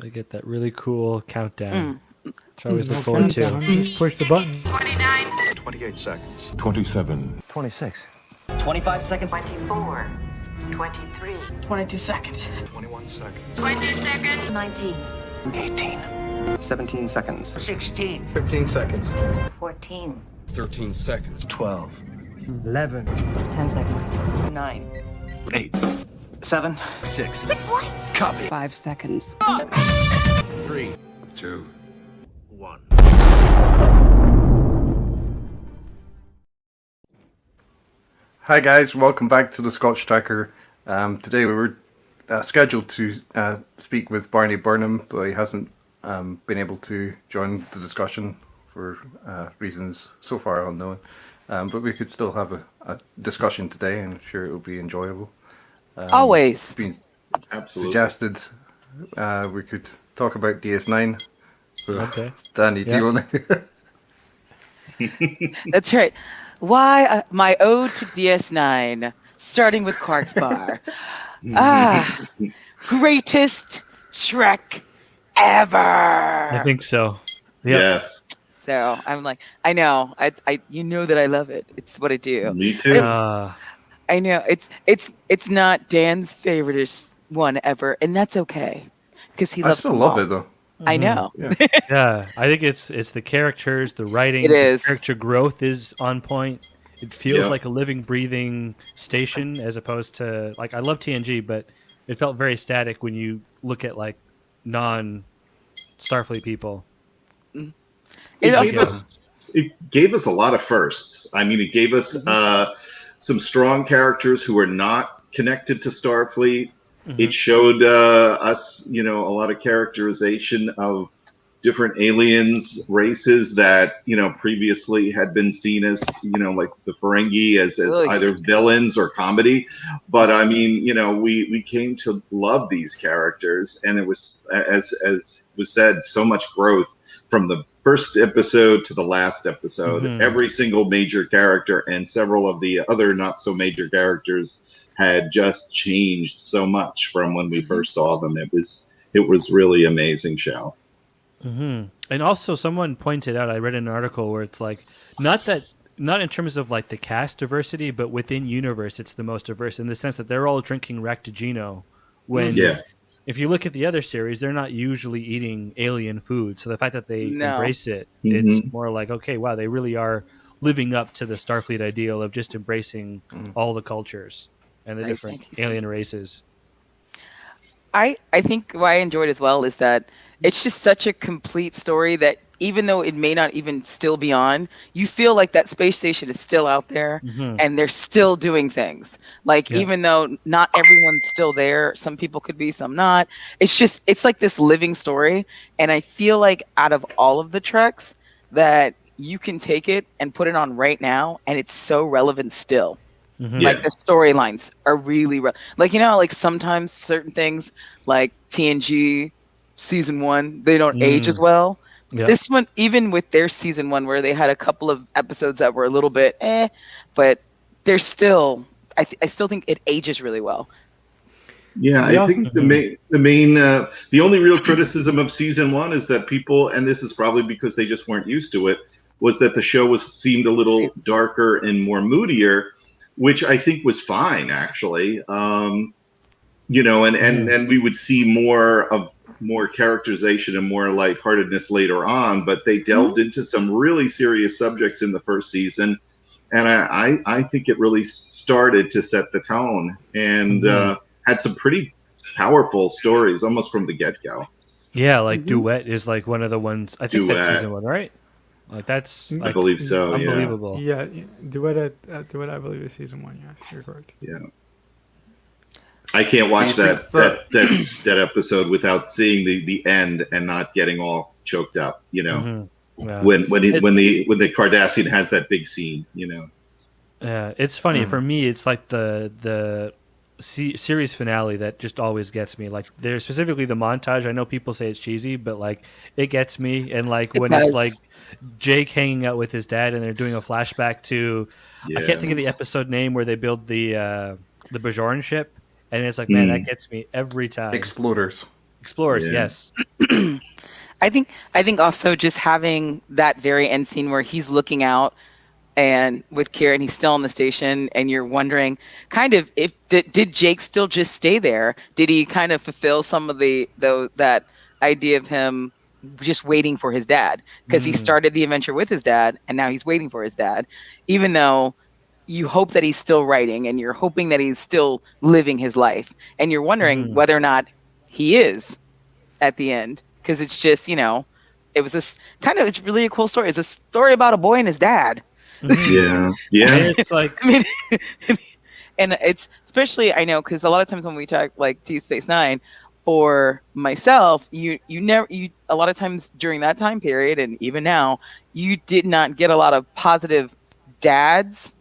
I get that really cool countdown, which I always look No forward countdown, to. just push the button. 29. 28 seconds. 27. 26. 25 seconds. 24. 23. 22 seconds. 21 seconds. 20 seconds. 19. 18. 17 seconds. 16. 15 seconds. 14. 13 seconds. 12. 11. 10 seconds. 9. 8. 7. 6. 6 what? Copy. 5 seconds. 3, 2, 1. Hi guys, welcome back to the Scotch Tracker. Today we were scheduled to speak with Barney Burman, but he hasn't been able to join the discussion for reasons so far unknown. But we could still have a discussion today, and I'm sure it will be enjoyable. Always. It's been Absolutely. suggested we could talk about DS9. So, Okay. Danny, do you want to? That's right. Why my ode to DS9, starting with Quark's Bar. Greatest Shrek ever. I think so. Yep. Yes. So I'm like, I know, I you know that I love it. It's what I do. Me too. I know it's not Dan's favorite one ever, and that's okay, because he I loves still them love all. it though. I know. Yeah, I think it's the characters, the writing, It is. the character growth is on point. It feels Yeah. like a living, breathing station as opposed to like I love TNG, but it felt very static when you look at like non-Starfleet people. It It also gave us a lot of firsts. I mean, it gave us some strong characters who are not connected to Starfleet. It showed us, a lot of characterization of different aliens, races that, previously had been seen as, like the Ferengi as Ugh. either villains or comedy. But I mean, we came to love these characters, and it was, as was said, so much growth from the first episode to the last episode. Every single major character and several of the other not so major characters had just changed so much from when we first saw them. It was really amazing show. And also, someone pointed out, I read an article where it's like not in terms of like the cast diversity, but within universe, it's the most diverse in the sense that they're all drinking Ractigino. When if you look at the other series, they're not usually eating alien food. So the fact that they embrace it, it's more like, okay, wow, they really are living up to the Starfleet ideal of just embracing all the cultures and the different alien races. I think what I enjoyed as well is that it's just such a complete story that even though it may not even still be on, you feel like that space station is still out there and they're still doing things. Like, even though not everyone's still there, some people could be, some not. It's like this living story. And I feel like out of all of the treks that you can take it and put it on right now, and it's so relevant still. Like the storylines are really like sometimes certain things like TNG season 1, they don't age as well. This one, even with their season 1 where they had a couple of episodes that were a little bit but they're still I still think it ages really well. Yeah, I think the only real criticism of season 1 is that people, and this is probably because they just weren't used to it, was that the show seemed a little darker and more moodier, which I think was fine, actually. And we would see more characterization and more lightheartedness later on, but they delved into some really serious subjects in the first season, and I think it really started to set the tone and had some pretty powerful stories almost from the get-go. Yeah, like Duet is like one of the ones. I think that's season 1, right? Like that's I believe so. Unbelievable. Yeah, Duet, I believe is season 1. Yes, you're correct. Yeah. I can't watch that episode without seeing the end and not getting all choked up. When the Cardassian has that big scene. Yeah, it's funny for me. It's like the series finale that just always gets me. Like there's specifically the montage. I know people say it's cheesy, but like it gets me. And like when it's like Jake hanging out with his dad and they're doing a flashback to I can't think of the episode name where they build the Bajoran ship. And it's like, man, that gets me every time. Exploders. Explorers, Yeah. yes. I think also just having that very end scene where he's looking out and with Kira and he's still on the station and you're wondering kind of if did Jake still just stay there? Did he kind of fulfill some of that idea of him just waiting for his dad? Because he started the adventure with his dad and now he's waiting for his dad, even though you hope that he's still writing and you're hoping that he's still living his life and you're wondering whether or not he is at the end, because it's just, it was this kind of, it's really a cool story. It's a story about a boy and his dad. Yeah. And it's like, I mean, and it's especially, I know, because a lot of times when we talk like Deep Space Nine, for myself, you a lot of times during that time period and even now, you did not get a lot of positive dads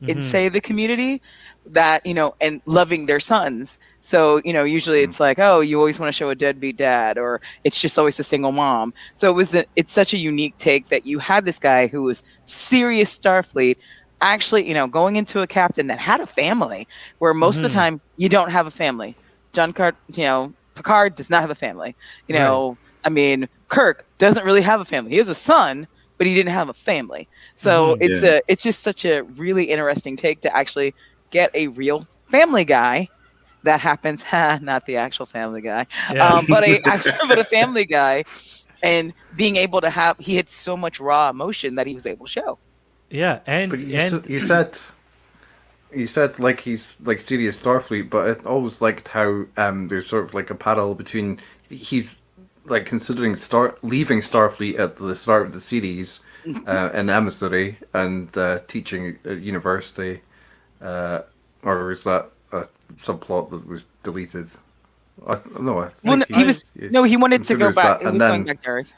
in, say, the community that, and loving their sons. So, usually it's like, oh, you always want to show a deadbeat dad, or it's just always a single mom. So it's such a unique take that you had this guy who was serious Starfleet, actually, going into a captain that had a family, where most of the time you don't have a family. Picard does not have a family. Right. I mean, Kirk doesn't really have a family. He has a son, but he didn't have a family. So it's just such a really interesting take to actually get a real family guy that happens, not the actual family guy, but a family guy, and being able to have, he had so much raw emotion that he was able to show. Yeah, and But you said like he's like serious Starfleet, but I always liked how there's sort of like a parallel between he's like considering leaving Starfleet at the start of the series in emissary and teaching at university, or is that a subplot that was deleted? I think he wanted to go considers back. that, It was going back to Earth.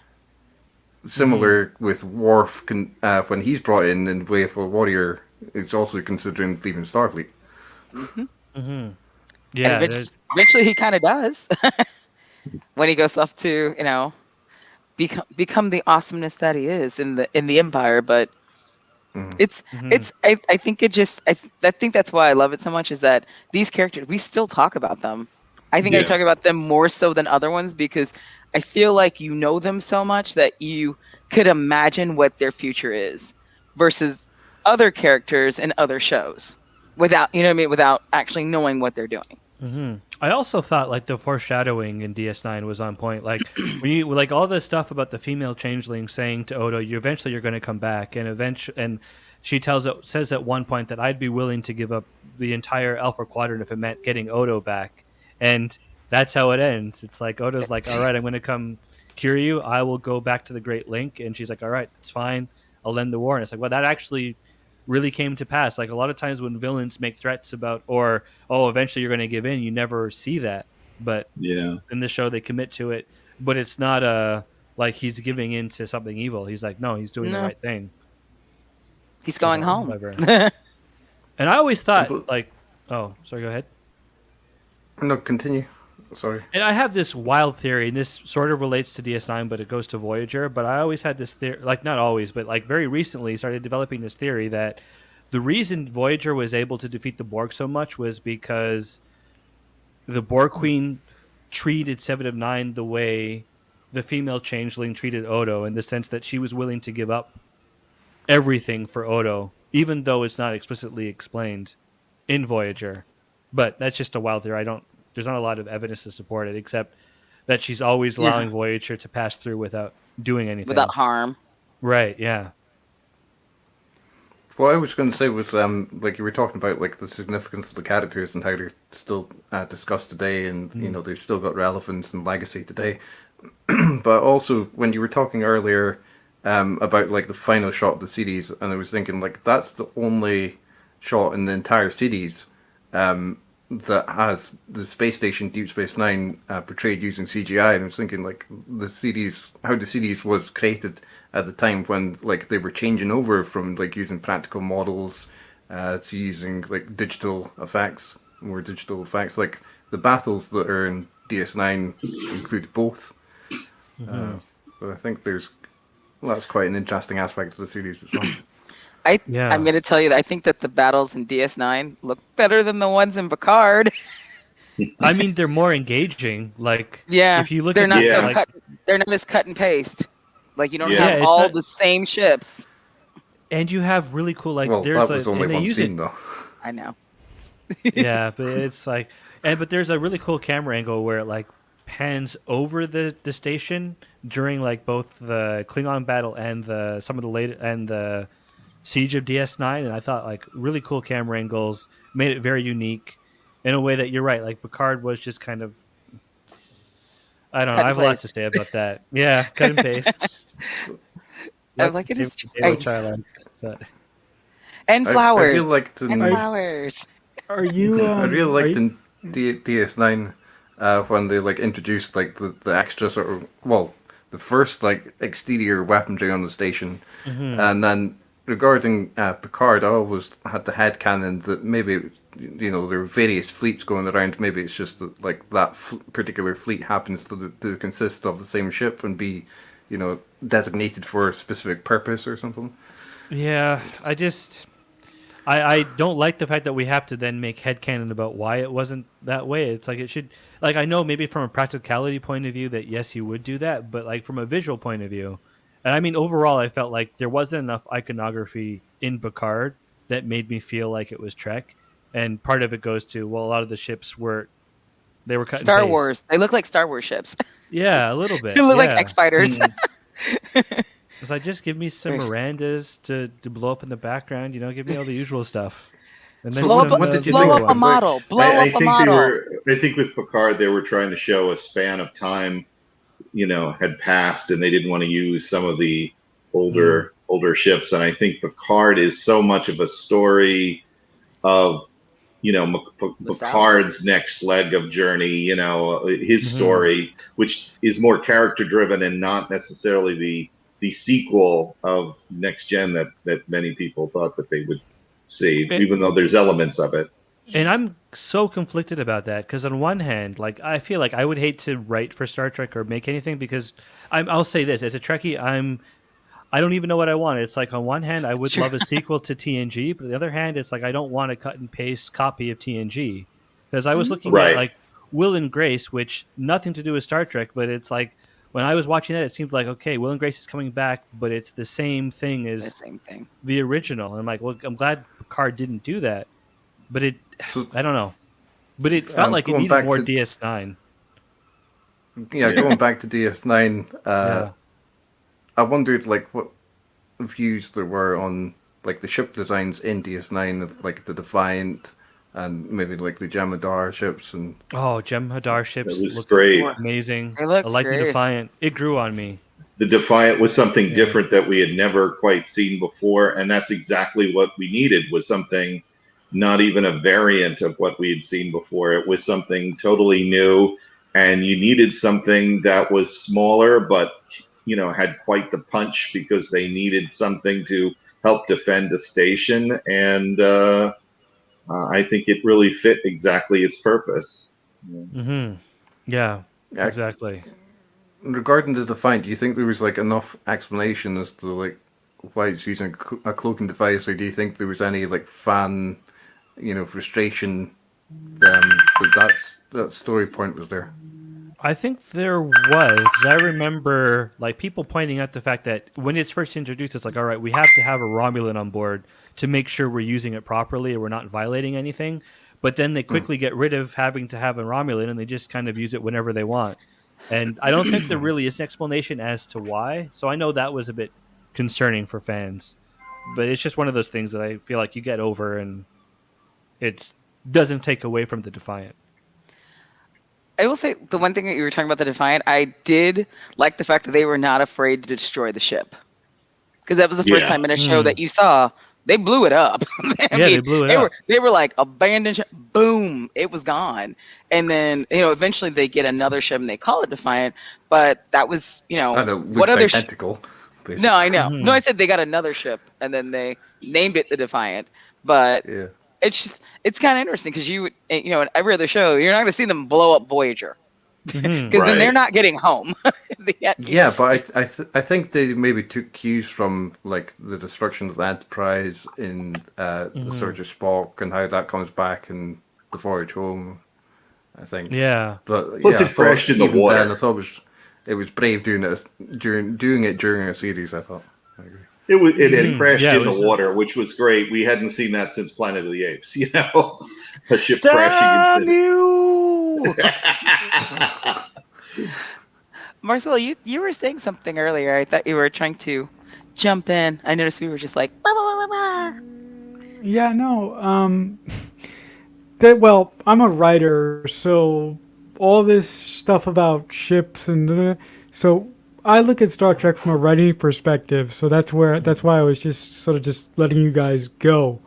Similar with Worf, when he's brought in Way for Warrior, it's also considering leaving Starfleet. yeah, Eventually he kind of does when he goes off to become the awesomeness that he is in the Empire. But I think it just I think that's why I love it so much, is that these characters, we still talk about them. I think I talk about them more so than other ones because I feel like you know them so much that you could imagine what their future is, versus other characters in other shows without without actually knowing what they're doing. I also thought like the foreshadowing in DS9 was on point. Like when you like all the stuff about the female changeling saying to Odo, "You eventually you're going to come back," and she says at one point that I'd be willing to give up the entire Alpha Quadrant if it meant getting Odo back, and that's how it ends. It's like Odo's like, "All right, I'm going to come cure you. I will go back to the Great Link," and she's like, "All right, it's fine. I'll end the war." And it's like, well, that actually really came to pass. Like a lot of times when villains make threats about, or eventually you're going to give in, you never see that. But in the show they commit to it. But it's not like he's giving in to something evil. He's like, no, he's doing the right thing. He's going home. And I always thought like, oh, sorry, go ahead. No, continue. Sorry. And I have this wild theory, and this sort of relates to DS9, but it goes to Voyager. But I always had this theory, like not always, but like very recently started developing this theory that the reason Voyager was able to defeat the Borg so much was because the Borg Queen treated Seven of Nine the way the female changeling treated Odo, in the sense that she was willing to give up everything for Odo, even though it's not explicitly explained in Voyager. But that's just a wild theory. There's not a lot of evidence to support it, except that she's always allowing Voyager to pass through without doing anything. Without harm. Right, yeah. What I was going to say was, like you were talking about, like the significance of the characters and how they're still discussed today, and they've still got relevance and legacy today. But also, when you were talking earlier about like the final shot of the series, and I was thinking like that's the only shot in the entire series that has the space station Deep Space Nine portrayed using CGI, and I was thinking like how the series was created at the time when like they were changing over from like using practical models to using like digital effects, more digital effects. Like the battles that are in DS9 include both. But I think that's quite an interesting aspect of the series as well. I'm going to tell you that I think that the battles in DS9 look better than the ones in Picard. I mean, they're more engaging. Like, Yeah, if you look they're at not this, so like, cut. They're not as cut and paste. Like you don't Yeah. have Yeah, it's all not, the same ships. and you have really cool, like, Well, there's that a, was only and they one use it. scene though. I know. Yeah, but it's like, but there's a really cool camera angle where it like pans over the station during like both the Klingon battle and some of the late and the Siege of DS9, and I thought like really cool camera angles made it very unique in a way that you're right. Like Picard was just kind of, I don't know. Cut I and have a lot to paste. say about that. Yeah, cut and paste. I like it as Which I like. But, and I flowers really liked and in flowers. Are you? I really Are liked you, in DS9 when they like introduced like the extra sort of the first like exterior weaponry on the station, and then regarding Picard, I always had the headcanon that maybe there are various fleets going around. Maybe it's just that like that particular fleet happens to consist of the same ship and be designated for a specific purpose or something. yeah, I don't like the fact that we have to then make headcanon about why it wasn't that way. It's like it should, like, I know maybe from a practicality point of view that yes, you would do that, but like from a visual point of view, and I mean overall, I felt like there wasn't enough iconography in Picard that made me feel like it was Trek, and part of it goes to, well, a lot of the ships were cut Star and paste. Wars. They look like Star Wars ships. Yeah, a little bit. They look like yeah. X fighters. It's like, just give me some Mirandas to blow up in the background. Give me all the usual stuff. And then Blow up, some, what did you blow think up of a it? model. Blow I up a think model. I think with Picard, they were trying to show a span of time, had passed, and they didn't want to use some of the older ships. And I think Picard is so much of a story of Picard's next leg of journey, his story, which is more character driven and not necessarily the sequel of Next Gen that many people thought that they would see, even though there's elements of it. And I'm so conflicted about that because on one hand, like, I feel like I would hate to write for Star Trek or make anything because I'll say this, as a Trekkie, I don't even know what I want. It's like, on one hand, I would love a sequel to TNG, but on the other hand, it's like I don't want a cut and paste copy of TNG. Because I was looking at like Will and Grace, which nothing to do with Star Trek, but it's like when I was watching that, it seemed like, okay, Will and Grace is coming back, but it's the same thing as the original. And I'm like, well, I'm glad Picard didn't do that, but I don't know, but it felt like it needed more DS9. Yeah, going back to DS9. I wondered like what views there were on like the ship designs in DS9, like the Defiant and maybe like the Jem'Hadar ships and Jem'Hadar ships look great, amazing. They looked I like great. the Defiant. It grew on me. The Defiant was something different that we had never quite seen before, and that's exactly what we needed, was something not even a variant of what we had seen before. It was something totally new, and you needed something that was smaller but had quite the punch because they needed something to help defend the station, and I think it really fit exactly its purpose. Yeah, exactly. Regarding the Defiant, do you think there was like enough explanation as to like why it's using a cloaking device, or do you think there was any like fan, frustration that story point was there? I think there was, because I remember like people pointing out the fact that when it's first introduced, it's like, all right, we have to have a Romulan on board to make sure we're using it properly and we're not violating anything. But then they quickly get rid of having to have a Romulan and they just kind of use it whenever they want. And I don't think there really is an explanation as to why. So I know that was a bit concerning for fans. But it's just one of those things that I feel like you get over and it doesn't take away from the Defiant. I will say the one thing that you were talking about, the Defiant, I did like the fact that they were not afraid to destroy the ship. Because that was the first time in a show that you saw they blew it up. They blew it up. They were like, abandoned ship, boom, it was gone. And then, eventually they get another ship and they call it Defiant. But that was, what other identical. No, I know. No, I said they got another ship and then they named it the Defiant. But it's kind of interesting because in every other show, you're not going to see them blow up Voyager. Because then they're not getting home. Yeah, but I think they maybe took cues from like the destruction of the Enterprise in the Surge of Spock and how that comes back in the Voyage Home. I think. Yeah. But Plus yeah, it crashed in the even water. Then, I thought it was brave doing it during a series. I thought. I agree. It had crashed Yeah, it in the was, water, which was great. We hadn't seen that since Planet of the Apes. You know, a ship Damn crashing you! into. Marcel, you were saying something earlier. I thought you were trying to jump in. I noticed we were just like, "Bah, bah, bah, bah, bah." Yeah, no. I'm a writer, so all this stuff about ships and so I look at Star Trek from a writing perspective. So that's why I was just sort of just letting you guys go.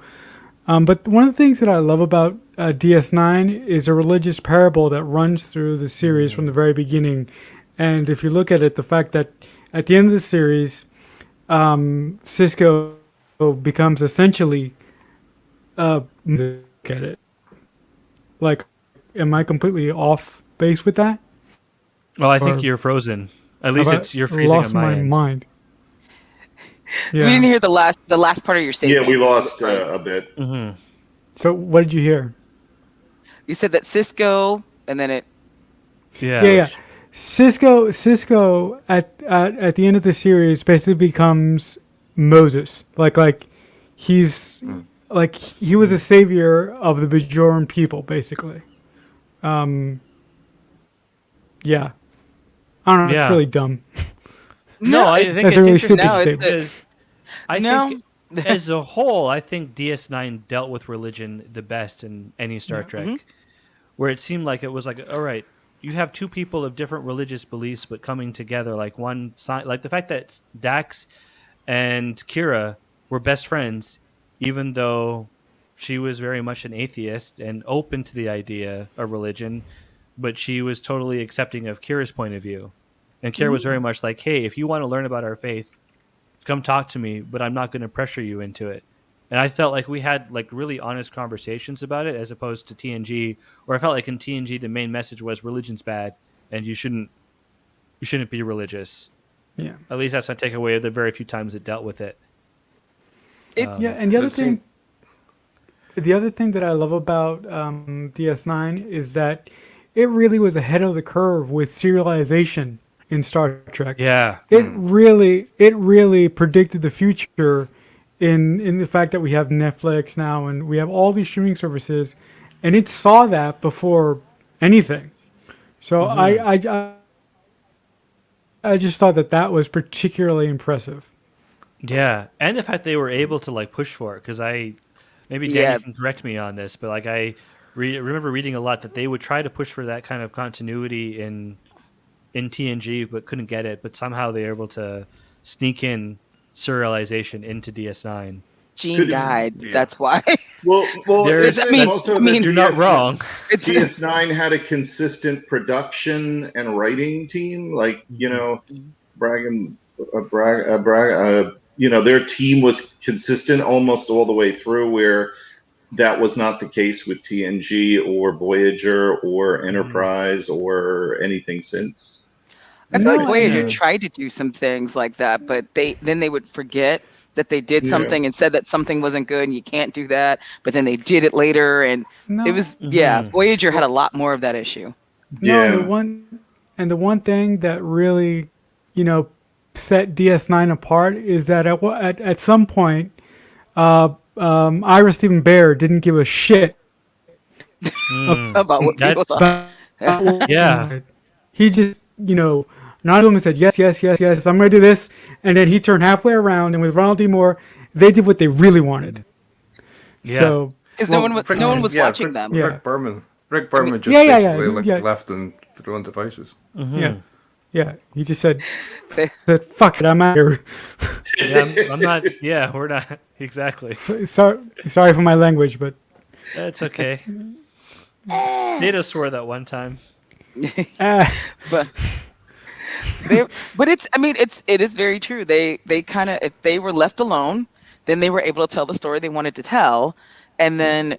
But one of the things that I love about DS9 is a religious parable that runs through the series from the very beginning. And if you look at it, the fact that at the end of the series, Cisco becomes essentially look at it. Like, am I completely off base with that? well, I think Or you're frozen. At least have I you're freezing lost on my end. mind. We didn't Yeah. hear the last part of your statement. Yeah, we lost a bit. Mm-hmm. So what did you hear? You said that Cisco, and then it. Yeah. Yeah. Cisco at the end of the series basically becomes Moses. Like he's like he was a savior of the Bajoran people, basically. Yeah. I don't know. Yeah. It's really dumb. No, I think That's it's a really interesting stupid No, statement. because I No. think as a whole, I think DS9 dealt with religion the best in any Star Trek, where it seemed like it was like, all right, you have two people of different religious beliefs, but coming together, like one side, like the fact that Dax and Kira were best friends, even though she was very much an atheist and open to the idea of religion, but she was totally accepting of Kira's point of view. And Kira was very much like, hey, if you want to learn about our faith, come talk to me, but I'm not going to pressure you into it. And I felt like we had like really honest conversations about it as opposed to TNG, where I felt like in TNG the main message was religion's bad and you shouldn't be religious. Yeah. At least that's my takeaway of the very few times it dealt with it. Yeah, and the other thing that I love about DS9 is that it really was ahead of the curve with serialization in Star Trek. Yeah. It really predicted the future in the fact that we have Netflix now and we have all these streaming services, and it saw that before anything. So I just thought that was particularly impressive. Yeah, and the fact they were able to like push for it, because maybe Danny Yeah. can correct me on this, but like I remember reading a lot that they would try to push for that kind of continuity in TNG, but couldn't get it. But somehow they were able to sneak in serialization into DS9. Gene died. That's why. Well, There's- it's I mean- also I mean, that You're not wrong. It's DS9 had a consistent production and writing team, like Bragg and their team was consistent almost all the way through. Where that was not the case with TNG or Voyager or Enterprise or anything since. I feel like No, Voyager yeah. tried to do some things like that, but they would forget that they did Yeah. something and said that something wasn't good and you can't do that. But then they did it later, and No. it was Voyager had a lot more of that issue. No, Yeah. the one thing that really, set DS9 apart is that at some point, Ira Stephen Bear didn't give a shit About what people thought. about Yeah. He just, not only said yes, yes, yes, yes, I'm going to do this, and then he turned halfway around, and with Ronald D. Moore, they did what they really wanted. Yeah. So Because no one was watching them. Yeah. Rick Berman just yeah, basically left and their own devices. yeah, he just said, "Fuck it, I'm out here." Yeah, I'm not. Yeah, we're not exactly. Sorry for my language, but That's okay. Data swore that one time. but it is very true. They kind of, if they were left alone, then they were able to tell the story they wanted to tell, and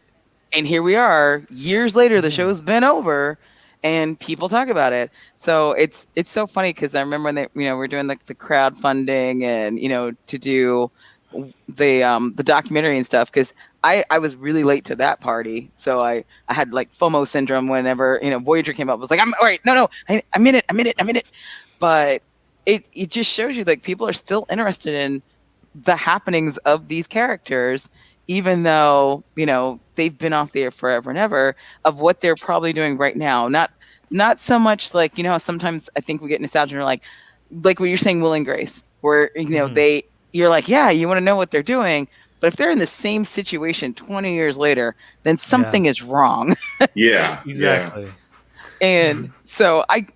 here we are years later. The show's been over, and people talk about it. So it's so funny because I remember when they were doing the crowdfunding and to do the documentary and stuff, because I was really late to that party, so I had like FOMO syndrome whenever Voyager came up. I was like, I'm all right, no, I'm in it, but it just shows you like people are still interested in the happenings of these characters, even though they've been off the air forever and ever, of what they're probably doing right now. Not so much like how sometimes I think we get nostalgia and we're like what you're saying, Will and Grace, where you're like, yeah, you want to know what they're doing, but if they're in the same situation 20 years later, then something is wrong. Yeah, Exactly. And so I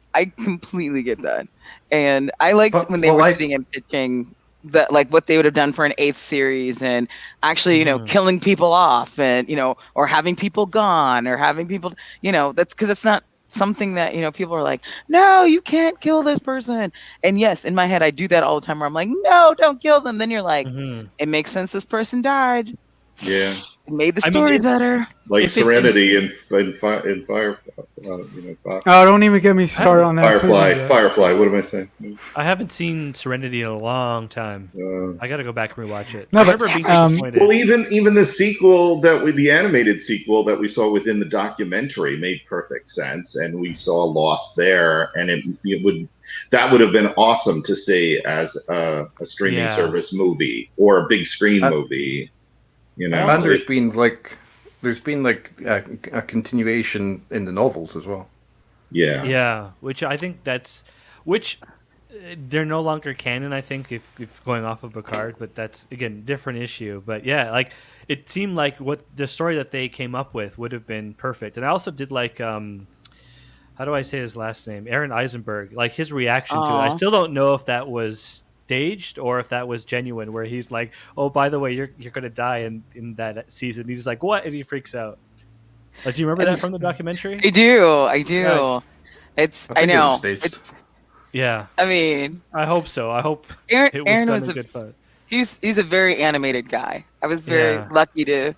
completely get that. And I liked when they were sitting and pitching that, like what they would have done for an 8th series, and actually, killing people off, and or having people gone, or having people, that's because it's not something that people are like, no, you can't kill this person. And yes, in my head I do that all the time, where I'm like, no, don't kill them. Then you're like, it makes sense this person died. Yeah. It made the story better. Like Serenity and Fire. Oh, don't even get me started on that. Firefly. What am I saying? I haven't seen Serenity in a long time. I got to go back and rewatch it. No, I but, remember being disappointed. Well, even the sequel the animated sequel that we saw within the documentary made perfect sense, and we saw Lost there, and that would have been awesome to see as a streaming service movie or a big screen movie. And there's been a continuation in the novels as well. Yeah, which I think they're no longer canon, I think, if going off of Picard, but that's again different issue. But yeah, like it seemed like what the story that they came up with would have been perfect. And I also did like how do I say his last name? Aaron Eisenberg, like his reaction to it. I still don't know if that was staged or if that was genuine, where he's like, oh, by the way, you're gonna die in that season. He's like, what? And he freaks out. Do you remember that from the documentary? I do. Yeah. I know. Yeah. I mean, I hope so. I hope Aaron was was good fun. He's a very animated guy. I was very lucky to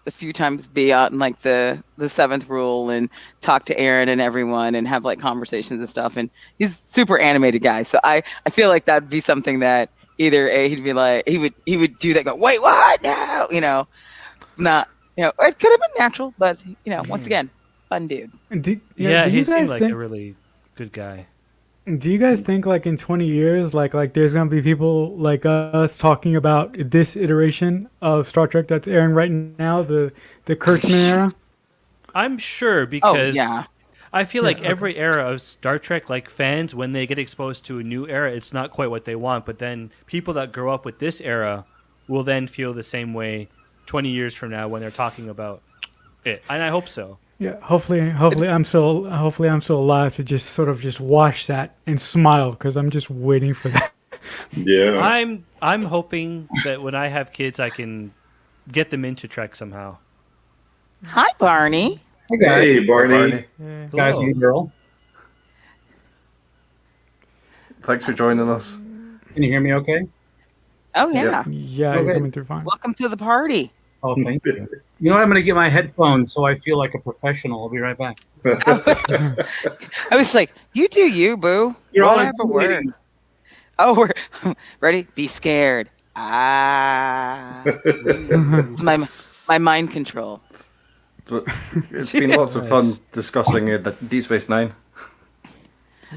a few times be out in like the 7th rule and talk to Aaron and everyone and have like conversations and stuff. And he's a super animated guy. So I feel like that'd be something that either he'd be like, he would do that, go, wait, what? No, not, it could have been natural, but once again, fun dude. Do you seemed guys like think, a really good guy. do you guys think like in 20 years, like there's going to be people like us talking about this iteration of Star Trek that's airing right now, the Kurtzman era? I'm sure, because I feel like every era of Star Trek, like fans, when they get exposed to a new era, it's not quite what they want. But then people that grow up with this era will then feel the same way 20 years from now when they're talking about it. And I hope so. Yeah, hopefully I'm still alive to just sort of just watch that and smile, because I'm just waiting for that. Yeah. I'm hoping that when I have kids, I can get them into Trek somehow. Hi, Barney. Hey, Barney. Guys and girl. Thanks for joining us. Can you hear me okay? Oh, yeah. Yeah, Okay. you're coming through fine. Welcome to the party. Oh, thank you. You know what? I'm going to get my headphones so I feel like a professional. I'll be right back. I was like, you do you, boo. You're all Whatever works. Oh, we're ready? Be scared. It's my mind control. But it's been lots of fun discussing Deep Space Nine.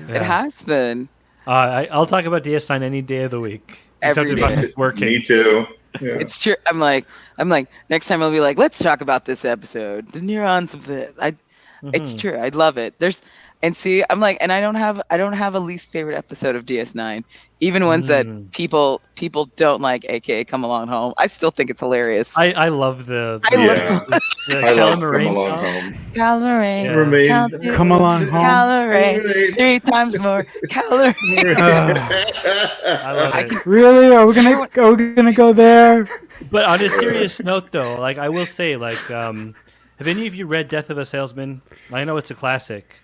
It has been. I'll talk about DS9 any day of the week. Every except day. if I'm working. Me too. Yeah. It's true. I'm like, next time I'll be like, let's talk about this episode, the neurons of it. It's true. I love it. I'm like, and I don't have a least favorite episode of DS9, even ones that people don't like, aka Come Along Home. I still think it's hilarious. I love the I love Come Calmarine Along song. Home. Calmarine, Yeah. Remain. Come along home. Calmarine, 3 times more calorie. I love it. Really? Are we gonna go there? But on a serious note, though, like I will say, like, have any of you read Death of a Salesman? I know it's a classic.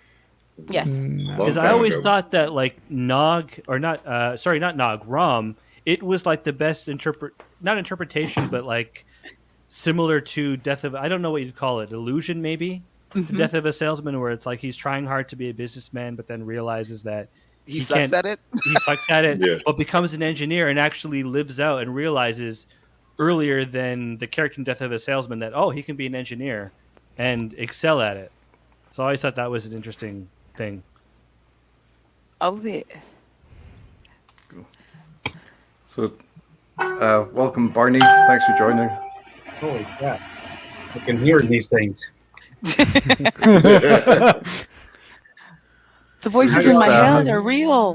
Yes. Because I always thought that like Nog, or not Nog, Rom, it was like the best not interpretation, but like similar to Death of, I don't know what you'd call it, illusion maybe? Death of a Salesman, where it's like he's trying hard to be a businessman, but then realizes that He sucks at it. He sucks at it, Yeah. but becomes an engineer and actually lives out and realizes earlier than the character in Death of a Salesman that he can be an engineer and excel at it. So I thought that was an interesting thing. Oh, yeah. So, welcome, Barney. Thanks for joining. Holy crap! I can hear these things. The voices in my head are real.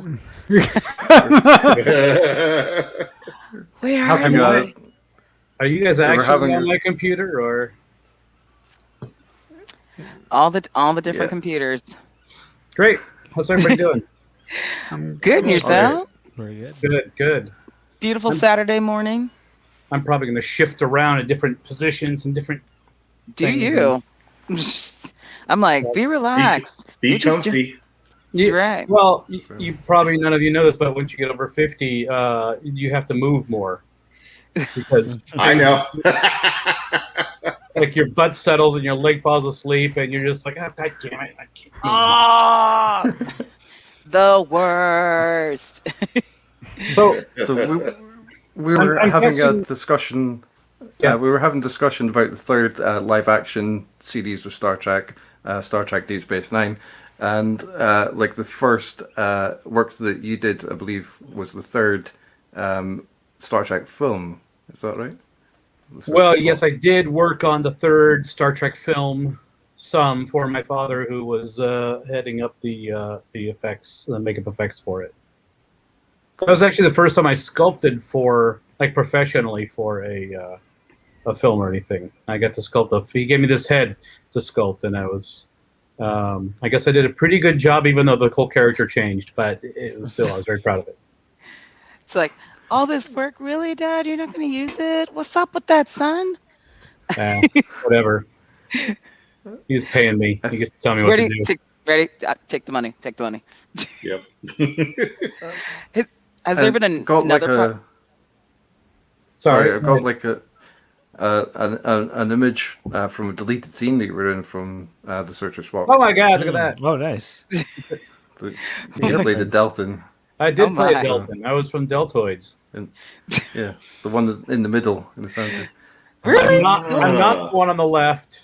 Where are Having they? Are you guys We're actually having on a- my computer or? All the different Yeah. computers. Great. How's everybody doing? Good, and yourself? Very good. Good, good. Beautiful Saturday morning. I'm probably going to shift around in different positions and different. Do things. you? I'm like, be relaxed. Be You're just comfy. That's right. Well, you probably none of you know this, but once you get over 50, you have to move more because I know. like your butt settles and your leg falls asleep, and you're just like, oh, God damn it, I can't. Oh, the worst. So So we were I'm having guessing- a discussion. Yeah. We were having discussion about the third live-action series of Star Trek Deep Space Nine, and like the first work that you did, I believe, was the third Star Trek film. Is that right? Well, yes, I did work on the third Star Trek film some for my father, who was heading up the effects, the makeup effects for it. That was actually the first time I sculpted for, like, professionally for a film or anything. I got to sculpt he gave me this head to sculpt, and I was, I guess I did a pretty good job, even though the whole character changed, but it was still, I was very proud of it. It's like, all this work, really, Dad? You're not going to use it? What's up with that, son? Whatever. He was paying me. He gets to tell me what Ready? to do. Ready? Take the money. Take the money. Yep. Has there been got another like part? a Sorry, I've got like an image from a deleted scene that you were in from the Searcher Swap. Oh my God! Look at that. Oh, nice. You played the Delton. I did Oh play my. a Delton. I was from Deltoids. Yeah, the one in the middle, in the center. Really? I'm not the one on the left.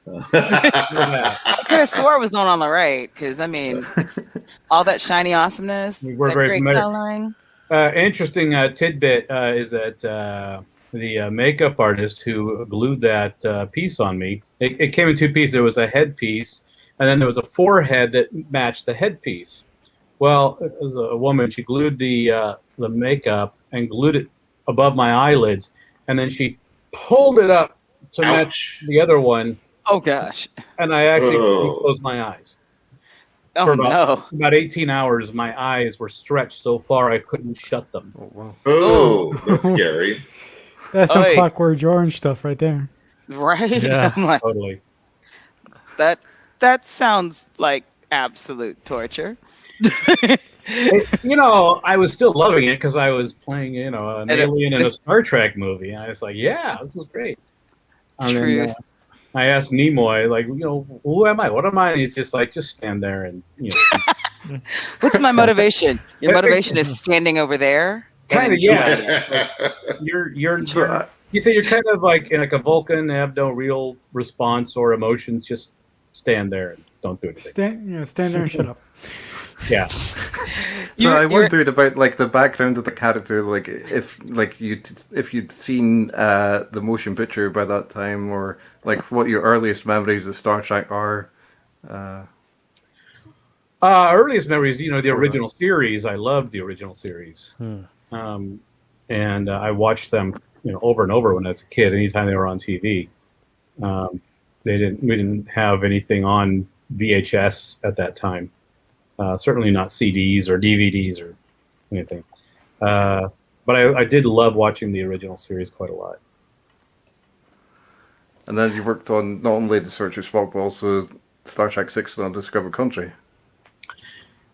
I could have swore it was not on the right, because, I mean, all that shiny awesomeness, We're that very great familiar. coloring. Interesting tidbit is that the makeup artist who glued that piece on me, it came in two pieces. There was a headpiece, and then there was a forehead that matched the headpiece. Well, it was a woman. She glued the makeup and glued it above my eyelids, and then she pulled it up to match the other one, Oh, gosh. and I actually Oh. closed my eyes. Oh, For no. About 18 hours, my eyes were stretched so far I couldn't shut them. Oh wow! Oh, that's scary. That's some Oi. Clockwork Orange stuff right there. Right? Yeah. I'm like, Totally. that sounds like absolute torture. You know, I was still loving it because I was playing, an And alien in a it's- Star Trek movie. And I was like, yeah, this is great. And then, Truth. I asked Nimoy, like, who am I? What am I? And he's just like, just stand there and, What's my motivation? Your motivation is standing over there? kind of, and enjoying yeah. it. You're So, you say you're kind of like in like a Vulcan, have no real response or emotions. Just stand there and don't do anything. Stand there and shut up. Yeah. So You're- I you're- wondered about like the background of the character, like if you'd seen the motion picture by that time, or like what your earliest memories of Star Trek are. Earliest memories, the Before original series. I loved the original series. And I watched them, over and over when I was a kid. Anytime they were on TV, we didn't have anything on VHS at that time. Certainly not CDs or DVDs or anything. But I did love watching the original series quite a lot. And then you worked on not only the Searcher Spock, but also Star Trek 6 on Discovered Country.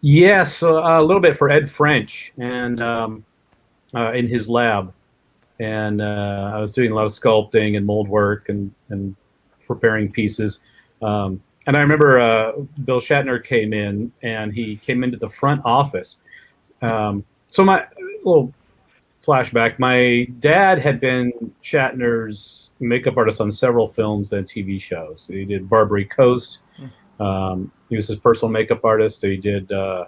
Yes, a little bit for Ed French and in his lab. And I was doing a lot of sculpting and mold work and preparing pieces. and I remember Bill Shatner came in, and he came into the front office. So my little flashback, my dad had been Shatner's makeup artist on several films and TV shows. He did Barbary Coast. He was his personal makeup artist. He did The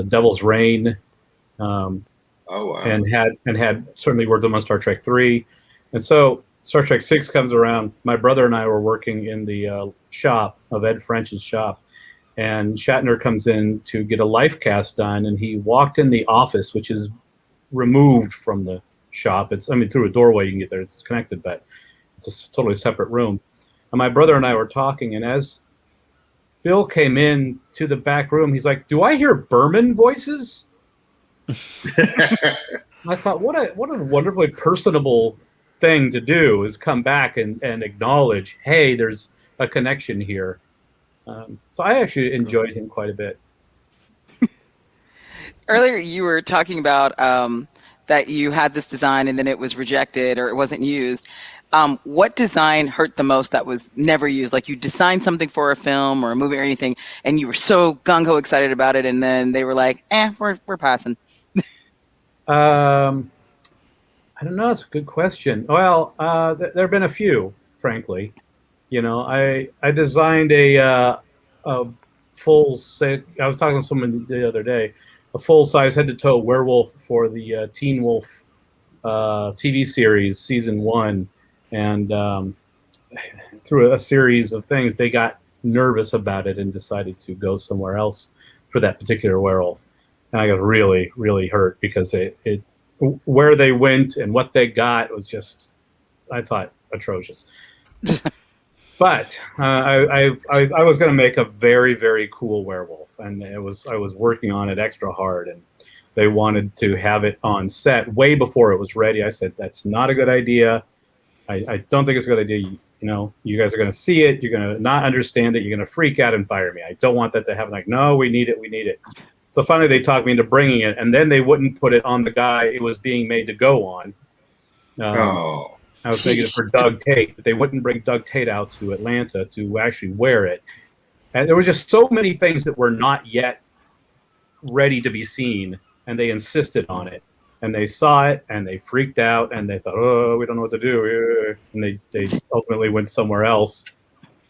Devil's Reign. Oh wow! And had certainly worked on Star Trek 3. And so Star Trek 6 comes around. My brother and I were working in the shop of Ed French's shop, and Shatner comes in to get a life cast done, and he walked in the office, which is removed from the shop. It's, I mean, through a doorway you can get there. It's connected, but it's a totally separate room. And my brother and I were talking, and as Bill came in to the back room, he's like, "Do I hear Burman voices?" I thought, what a wonderfully personable thing to do, is come back and acknowledge, hey, there's a connection here. So I actually enjoyed him quite a bit. Earlier, you were talking about that you had this design and then it was rejected or it wasn't used. What design hurt the most that was never used? Like you designed something for a film or a movie or anything, and you were so gung-ho excited about it, and then they were like, we're passing. I don't know. That's a good question. Well, there have been a few, frankly. You know, I designed a full set. I was talking to someone the other day, a full-size head-to-toe werewolf for the Teen Wolf TV series, season 1, and through a series of things, they got nervous about it and decided to go somewhere else for that particular werewolf. And I got really, really hurt because it where they went and what they got was just, I thought, atrocious. But I was going to make a very, very cool werewolf, and I was working on it extra hard, and they wanted to have it on set way before it was ready. I said, that's not a good idea. I don't think it's a good idea. You know, you guys are going to see it. You're going to not understand it. You're going to freak out and fire me. I don't want that to happen. Like, no, we need it. We need it. So finally they talked me into bringing it, and then they wouldn't put it on the guy it was being made to go on. I was making it for Doug Tate, but they wouldn't bring Doug Tate out to Atlanta to actually wear it. And there were just so many things that were not yet ready to be seen, and they insisted on it. And they saw it, and they freaked out, and they thought, oh, we don't know what to do. And they ultimately went somewhere else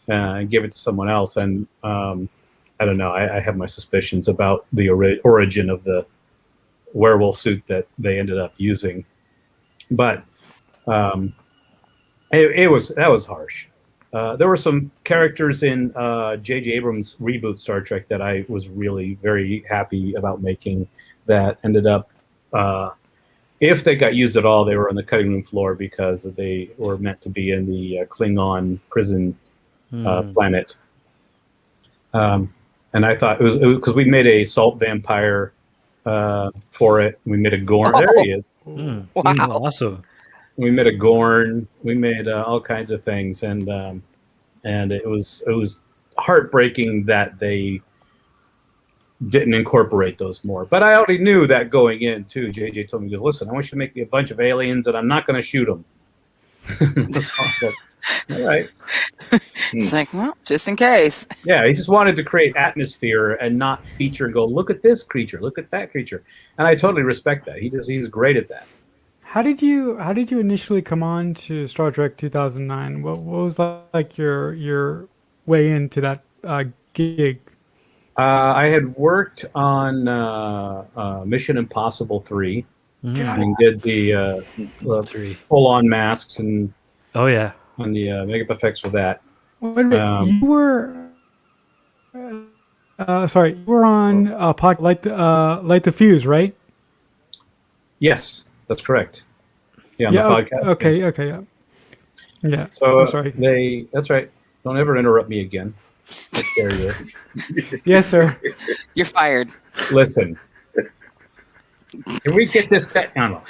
and gave it to someone else. And I don't know. I have my suspicions about the origin of the werewolf suit that they ended up using, but that was harsh. There were some characters in J.J. Abrams' reboot Star Trek that I was really very happy about making that ended up, if they got used at all, they were on the cutting room floor because they were meant to be in the Klingon prison planet. And I thought it was because we made a salt vampire for it. We made a Gorn. Oh. There he is. Wow. Awesome. We made a Gorn. We made all kinds of things, and it was heartbreaking that they didn't incorporate those more. But I already knew that going in too. JJ told me, he goes, "Listen, I want you to make me a bunch of aliens, and I'm not going to shoot them." All right. It's like, well, just in case. Yeah, he just wanted to create atmosphere and not feature and go, look at this creature, look at that creature. And I totally respect that. He's great at that. How did you initially come on to Star Trek 2009? What was like your way into that gig? I had worked on Mission Impossible 3 and did the full-on masks and and the makeup effects for that. Wait a minute, you were sorry, you were on Light the Fuse, right? Yes, that's correct. Yeah, on the podcast. Okay, yeah. So I'm sorry. That's right. Don't ever interrupt me again. I dare you. Yes, sir. You're fired. Listen. Can we get this cut? No.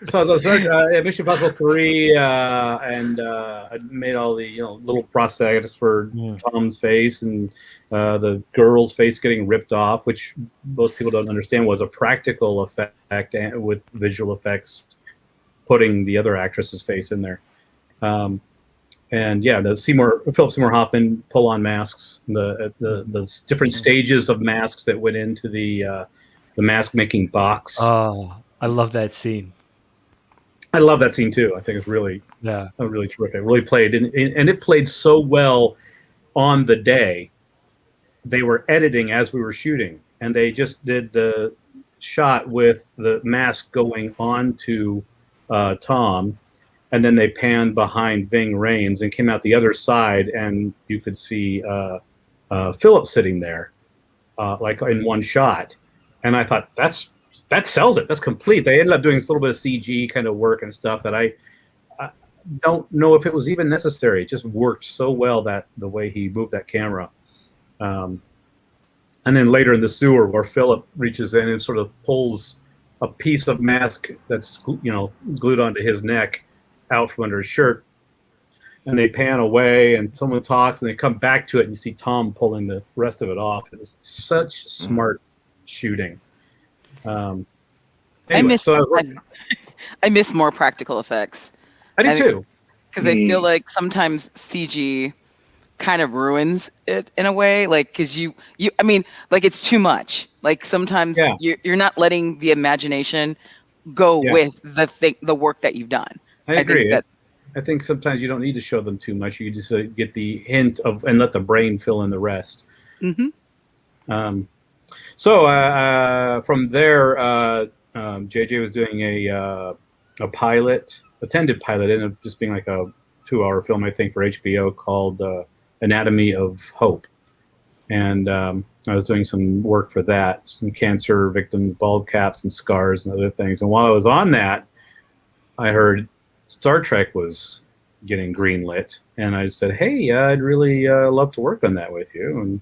So I was Mission Impossible 3, and I made all the little prosthetics for Tom's face and the girl's face getting ripped off, which most people don't understand was a practical effect with visual effects, putting the other actress's face in there. and yeah, the Philip Seymour Hoffman pull-on masks, the different stages of masks that went into the mask making box. Oh, I love that scene. I love that scene too. I think it's really terrific. It really played, and it played so well on the day. They were editing as we were shooting, and they just did the shot with the mask going on to Tom, and then they panned behind Ving Rhames and came out the other side, and you could see Philip sitting there, like in one shot. And I thought that sells it. That's complete. They ended up doing a little bit of CG kind of work and stuff that I don't know if it was even necessary. It just worked so well that the way he moved that camera. And then later in the sewer, where Philip reaches in and sort of pulls a piece of mask that's glued onto his neck out from under his shirt, and they pan away, and someone talks, and they come back to it, and you see Tom pulling the rest of it off. It was such smart shooting. Anyway, I miss more practical effects. I do too, because I feel like sometimes CG kind of ruins it in a way, like because I mean, like it's too much. Like sometimes you're not letting the imagination go with the work that you've done. I agree. I think sometimes you don't need to show them too much. You just get the hint of and let the brain fill in the rest. Mm-hmm. So from there, JJ was doing a attended pilot, ended up just being like a 2-hour film, I think, for HBO called Anatomy of Hope. And I was doing some work for that, some cancer victims, bald caps and scars and other things. And while I was on that, I heard Star Trek was getting greenlit. And I said, hey, I'd really love to work on that with you. And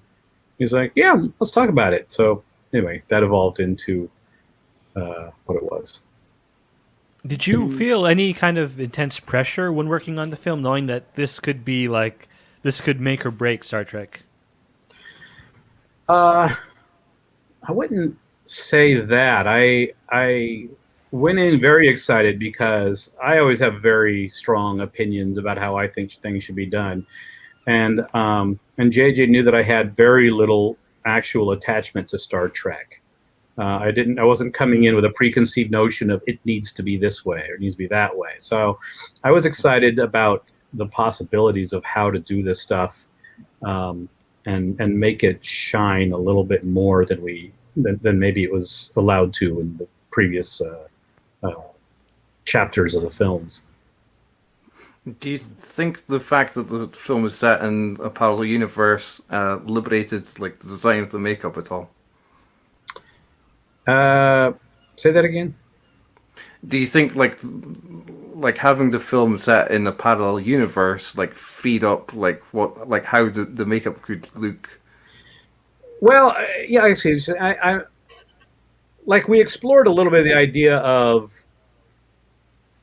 he's like, yeah, let's talk about it. So anyway, that evolved into what it was. Did you feel any kind of intense pressure when working on the film, knowing that this could make or break Star Trek? I wouldn't say that. I went in very excited because I always have very strong opinions about how I think things should be done. And JJ knew that I had very little actual attachment to Star Trek. I wasn't coming in with a preconceived notion of it needs to be this way or it needs to be that way. So I was excited about the possibilities of how to do this stuff and make it shine a little bit more than maybe it was allowed to in the previous chapters of the films. Do you think the fact that the film is set in a parallel universe liberated like the design of the makeup at all? Say that again. Do you think like having the film set in a parallel universe like freed up how the makeup could look? Well, yeah, I see. I like we explored a little bit of the idea of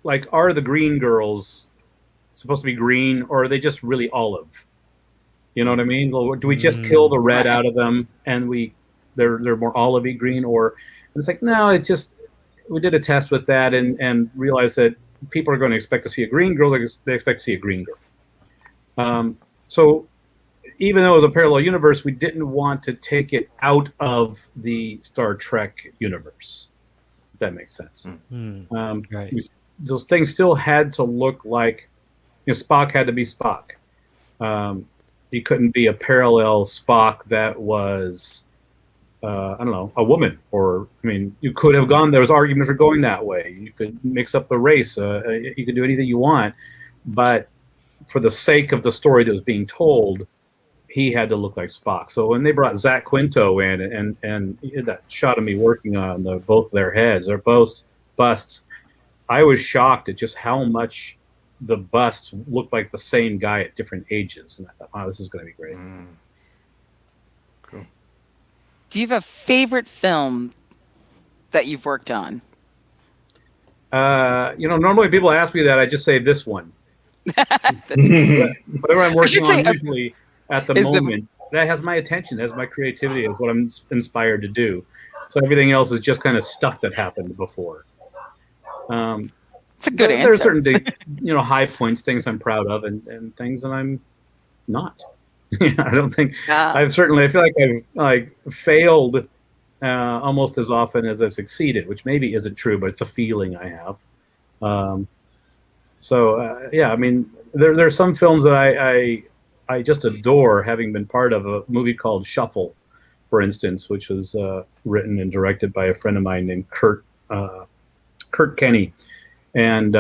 like, are the green girls supposed to be green or are they just really olive? You know what I mean? Do we just kill the red out of them and they're more olivey green? Or it's like, no, we did a test with that and realized that people are going to expect to see a green girl. They expect to see a green girl. So even though it was a parallel universe, we didn't want to take it out of the Star Trek universe. If that makes sense. Right. Those things still had to look like, Spock had to be Spock. He couldn't be a parallel Spock that was, I don't know, a woman. Or, I mean, you could have gone, there was argument for going that way. You could mix up the race. You could do anything you want. But for the sake of the story that was being told, he had to look like Spock. So when they brought Zach Quinto in and that shot of me working on both their heads, they're both busts, I was shocked at just how much the busts looked like the same guy at different ages. And I thought, wow, this is going to be great. Cool. Do you have a favorite film that you've worked on? Normally people ask me that. I just say this one. Whatever I'm working on usually at the moment, that has my attention, has my creativity, is what I'm inspired to do. So everything else is just kind of stuff that happened before. It's a good There are answer. certain high points, things I'm proud of, and things that I'm not. I don't think I feel like I've failed almost as often as I've succeeded, which maybe isn't true, but it's a feeling I have. I mean, there's some films that I just adore, having been part of a movie called Shuffle, for instance, which was written and directed by a friend of mine named Kurt Kenny, and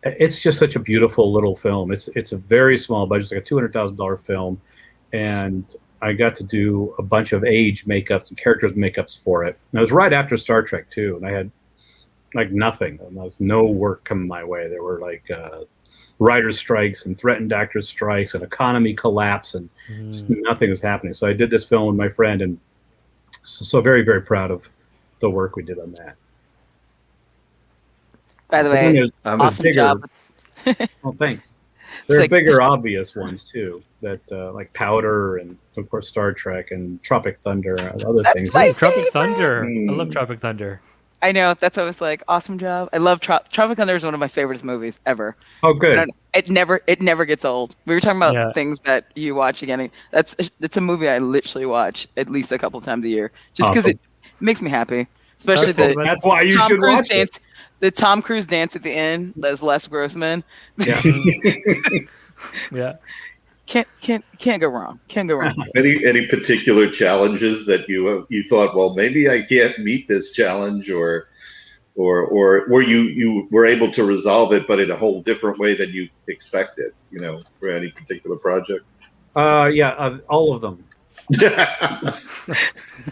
it's just such a beautiful little film. It's a very small budget. It's like a $200,000 film, and I got to do a bunch of age makeups and characters makeups for it. And it was right after Star Trek too, and I had like nothing. And there was no work coming my way. There were like writer's strikes and threatened actors strikes and economy collapse, and just nothing was happening. So I did this film with my friend, and so very, very proud of the work we did on that. By the way, awesome job. Well, thanks. There are bigger, obvious ones too, that like Powder and of course Star Trek and Tropic Thunder and other things. Tropic Thunder. I love Tropic Thunder. I know, that's what I was like. Awesome job. I love Tropic Thunder is one of my favorite movies ever. Oh, good. It never gets old. We were talking about things that you watch again. It's a movie I literally watch at least a couple times a year, just because it makes me happy. Especially that's why you should watch it. The Tom Cruise dance at the end as Les Grossman. Yeah. Yeah. Can't go wrong. Can't go wrong. Any particular challenges that you thought, well, maybe I can't meet this challenge, or were you were able to resolve it, but in a whole different way than you expected, for any particular project? All of them.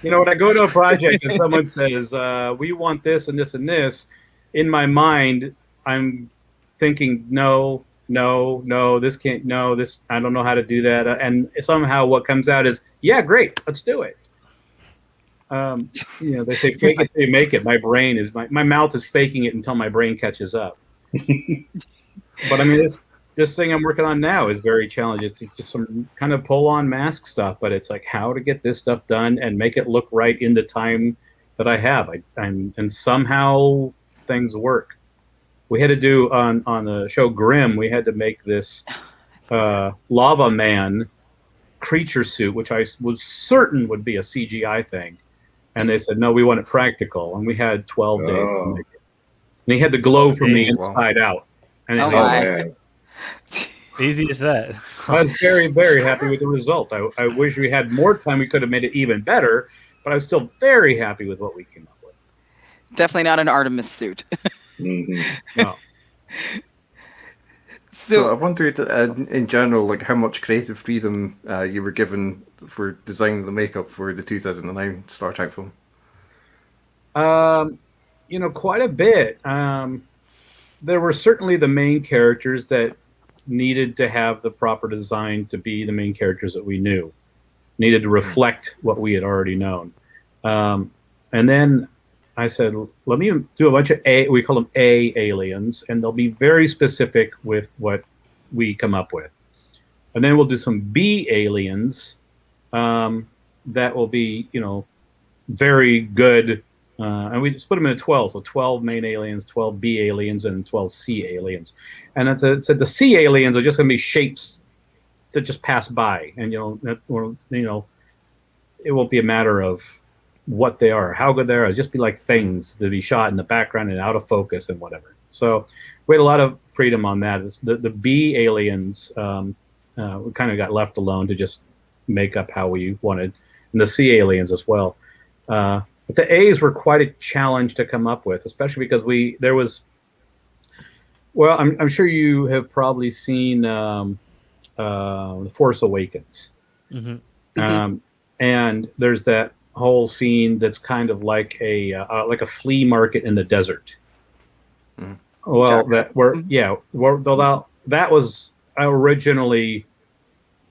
When I go to a project and someone says, we want this and this and this, in my mind, I'm thinking, no, this can't, this, I don't know how to do that. And somehow what comes out is, yeah, great, let's do it. They say, fake it till you make it. My brain is, my mouth is faking it until my brain catches up. But I mean, this thing I'm working on now is very challenging. It's just some kind of pull-on mask stuff, but it's like how to get this stuff done and make it look right in the time that I have. And somehow things work. We had to do on the show Grimm, we had to make this lava man creature suit, which I was certain would be a CGI thing. And they said, no, we want it practical. And we had 12 days to make it. And he had to glow from the inside out. And Easy as that. I was very, very happy with the result. I wish we had more time. We could have made it even better, but I was still very happy with what we came up with. Definitely not an Artemis suit. No. So I wondered, in general, like how much creative freedom you were given for designing the makeup for the 2009 Star Trek film. Quite a bit. There were certainly the main characters that needed to have the proper design to be the main characters that we knew, needed to reflect what we had already known. And then I said, let me do a bunch of we call them A aliens, and they'll be very specific with what we come up with. And then we'll do some B aliens that will be, very good. And we just put them in a 12. So 12 main aliens, 12 B aliens, and 12 C aliens. And it said the C aliens are just going to be shapes that just pass by. And, it won't be a matter of what they are, how good they are. It'll just be like things to be shot in the background and out of focus and whatever. So we had a lot of freedom on that. The B aliens, we kind of got left alone to just make up how we wanted. And the C aliens as well. But the A's were quite a challenge to come up with, especially because I'm sure you have probably seen The Force Awakens. Mm-hmm. And there's that whole scene that's kind of like a flea market in the desert. Mm. Well, that was originally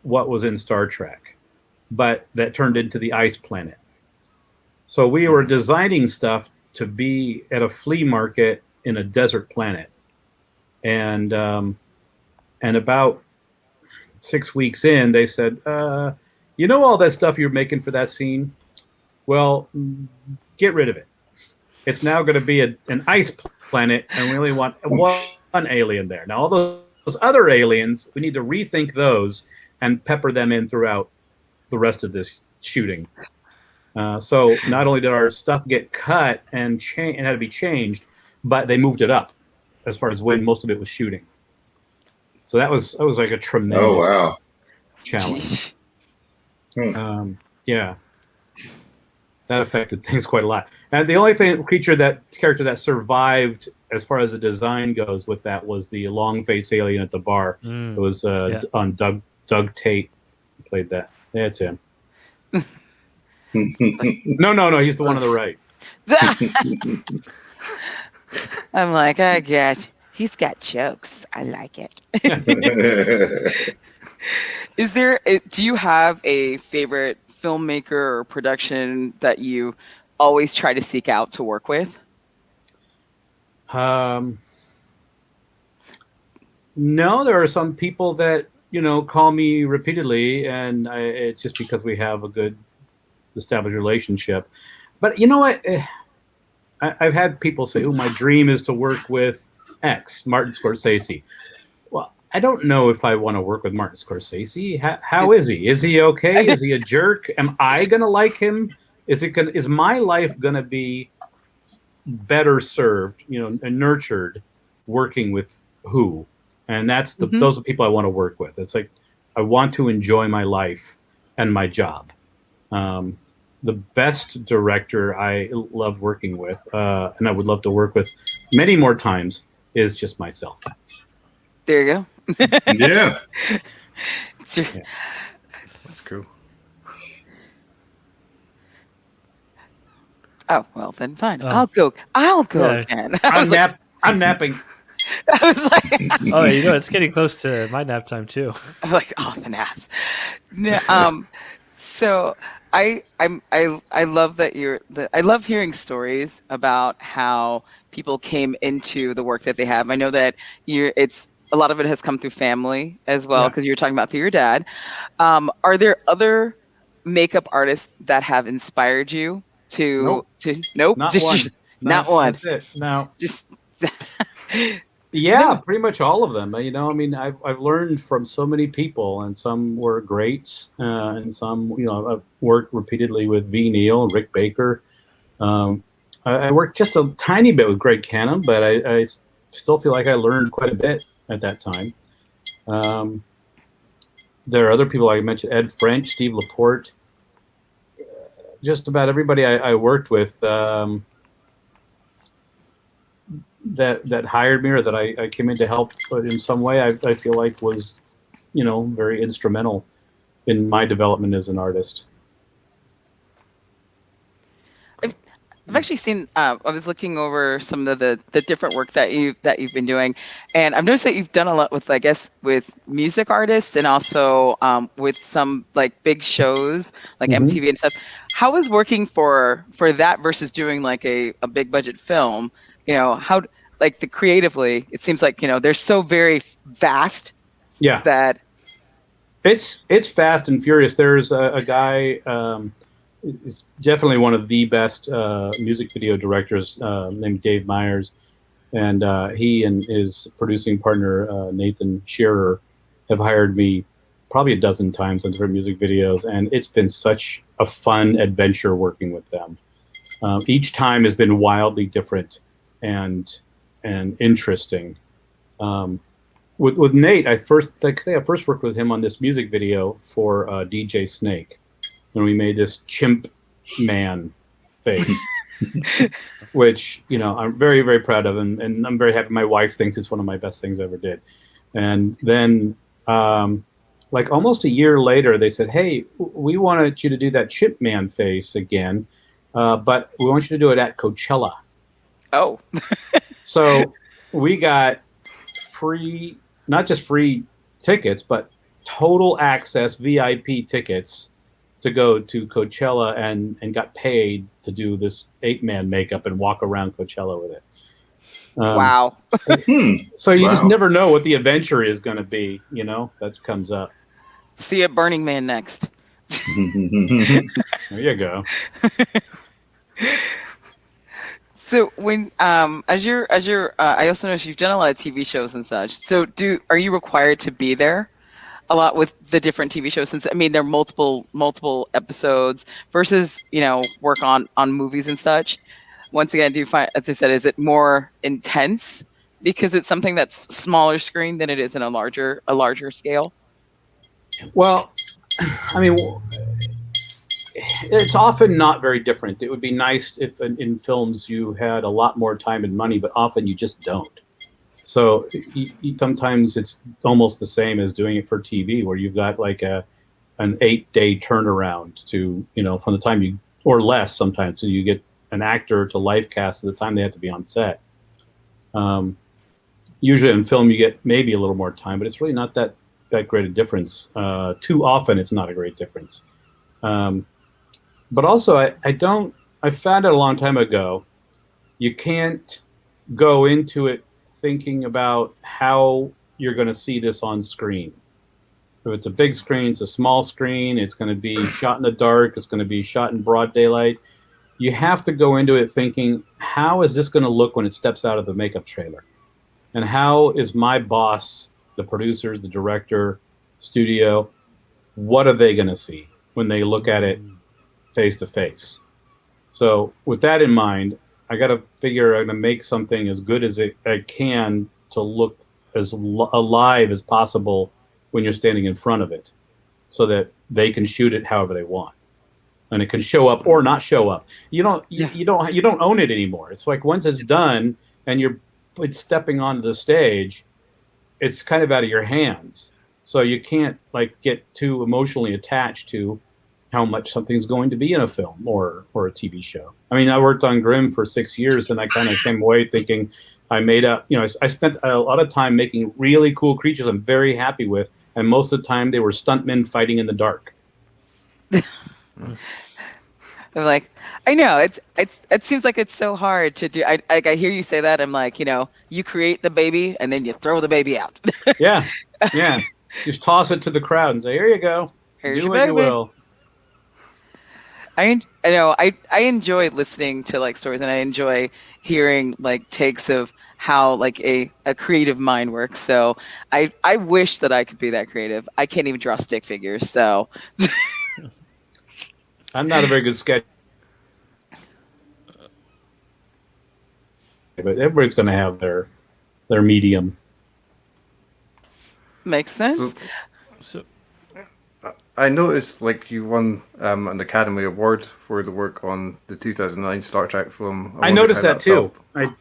what was in Star Trek, but that turned into the ice planet. So we were designing stuff to be at a flea market in a desert planet. And about 6 weeks in, they said, all that stuff you're making for that scene? Well, get rid of it. It's now going to be an ice planet, and we only want one alien there. Now, all those other aliens, we need to rethink those and pepper them in throughout the rest of this shooting. So not only did our stuff get cut and had to be changed, but they moved it up as far as when most of it was shooting. So that was like a tremendous challenge. Yeah, that affected things quite a lot. And the only character that survived as far as the design goes with that was the long face alien at the bar. It was on Doug Tate played that. That's him. No, he's the one on the right. I'm like, I get. He's got jokes. I like it. Do you have a favorite filmmaker or production that you always try to seek out to work with? No, there are some people that call me repeatedly, and it's just because we have a good established relationship. But you know what? I've had people say, "Oh, my dream is to work with X, Martin Scorsese." Well, I don't know if I want to work with Martin Scorsese. How is he? Is he okay? Is he a jerk? Am I gonna like him? Is my life gonna be better served, and nurtured working with who? And that's those are the people I want to work with. It's like I want to enjoy my life and my job. The best director I loved working with, and I would love to work with many more times, is just myself. There you go. Yeah. That's cool. Oh, well, then fine. I'll go again. I'm napping. I was like, Oh, it's getting close to my nap time too. I'm like, the naps. So I love that I love hearing stories about how people came into the work that they have. I know that a lot of it has come through family as well, because you were talking about through your dad. Are there other makeup artists that have inspired you to? Nope. Not just one. Not one. That's it. No. Just. Yeah, pretty much all of them. I've learned from so many people, and some were greats, and some, I've worked repeatedly with V. Neil, Rick Baker. I worked just a tiny bit with Greg Canham, but I still feel like I learned quite a bit at that time. There are other people I mentioned: Ed French, Steve Laporte. Just about everybody I worked with. That hired me, or that I came in to help in some way, I feel like was, very instrumental in my development as an artist. I've actually seen. I was looking over some of the different work that you've been doing, and I've noticed that you've done a lot with, I guess, with music artists, and also with some like big shows like MTV and stuff. How is working for that versus doing like a big budget film? How, like, creatively, it seems like they're so very vast. Yeah. That it's fast and furious. There's a guy. Is definitely one of the best music video directors, named Dave Myers, and he and his producing partner Nathan Shearer have hired me probably a dozen times on different music videos, and it's been such a fun adventure working with them. Each time has been wildly different and interesting. With Nate, I first worked with him on this music video for DJ Snake. And we made this chimp man face, which, I'm very, very proud of. And I'm very happy. My wife thinks it's one of my best things I ever did. And then, like almost a year later, they said, "Hey, we wanted you to do that chimp man face again, but we want you to do it at Coachella." Oh. So we got not just free tickets, but total access VIP tickets to go to Coachella, and got paid to do this 8-man makeup and walk around Coachella with it. Wow. So you just never know what the adventure is going to be, that comes up. See you at Burning Man next. There you go. So when I also noticed you've done a lot of TV shows and such. So are you required to be there a lot with the different TV shows? Since I mean they're multiple episodes versus work on movies and such. Once again, do you find, as I said, is it more intense because it's something that's smaller screen than it is in a larger scale? Well, I mean, it's often not very different. It would be nice if in films you had a lot more time and money, but often you just don't. So sometimes it's almost the same as doing it for TV, where you've got like an 8-day turnaround to, from the time or less sometimes, so you get an actor to live cast at the time they have to be on set. Usually in film you get maybe a little more time, but it's really not that great a difference. Too often it's not a great difference. But also I found out a long time ago, you can't go into it thinking about how you're going to see this on screen. If it's a big screen, it's a small screen, it's going to be shot in the dark, it's going to be shot in broad daylight. You have to go into it thinking, how is this going to look when it steps out of the makeup trailer? And how is my boss, the producers, the director, studio, what are they going to see when they look at it face to face? So with that in mind, I got to figure I'm going to make something as good as I can to look as alive as possible when you're standing in front of it, so that they can shoot it however they want, and it can show up or not show up. You don't own it anymore. It's like once it's done and it's stepping onto the stage, it's kind of out of your hands. So you can't like get too emotionally attached to how much something's going to be in a film or a TV show. I mean, I worked on Grimm for 6 years, and I kind of came away thinking I made up. I spent a lot of time making really cool creatures I'm very happy with, and most of the time they were stuntmen fighting in the dark. I'm like, I know it seems like it's so hard to do. I hear you say that. I'm like, you create the baby and then you throw the baby out. Yeah. Just toss it to the crowd and say, "Here you go. Here's do your what baby." you will. I know I enjoy listening to like stories, and I enjoy hearing like takes of how like a creative mind works. So I wish that I could be that creative. I can't even draw stick figures, so I'm not a very good sketch, but everybody's going to have their medium. Makes sense. So I noticed like you won an Academy Award for the work on the 2009 Star Trek film. I noticed that too. I'm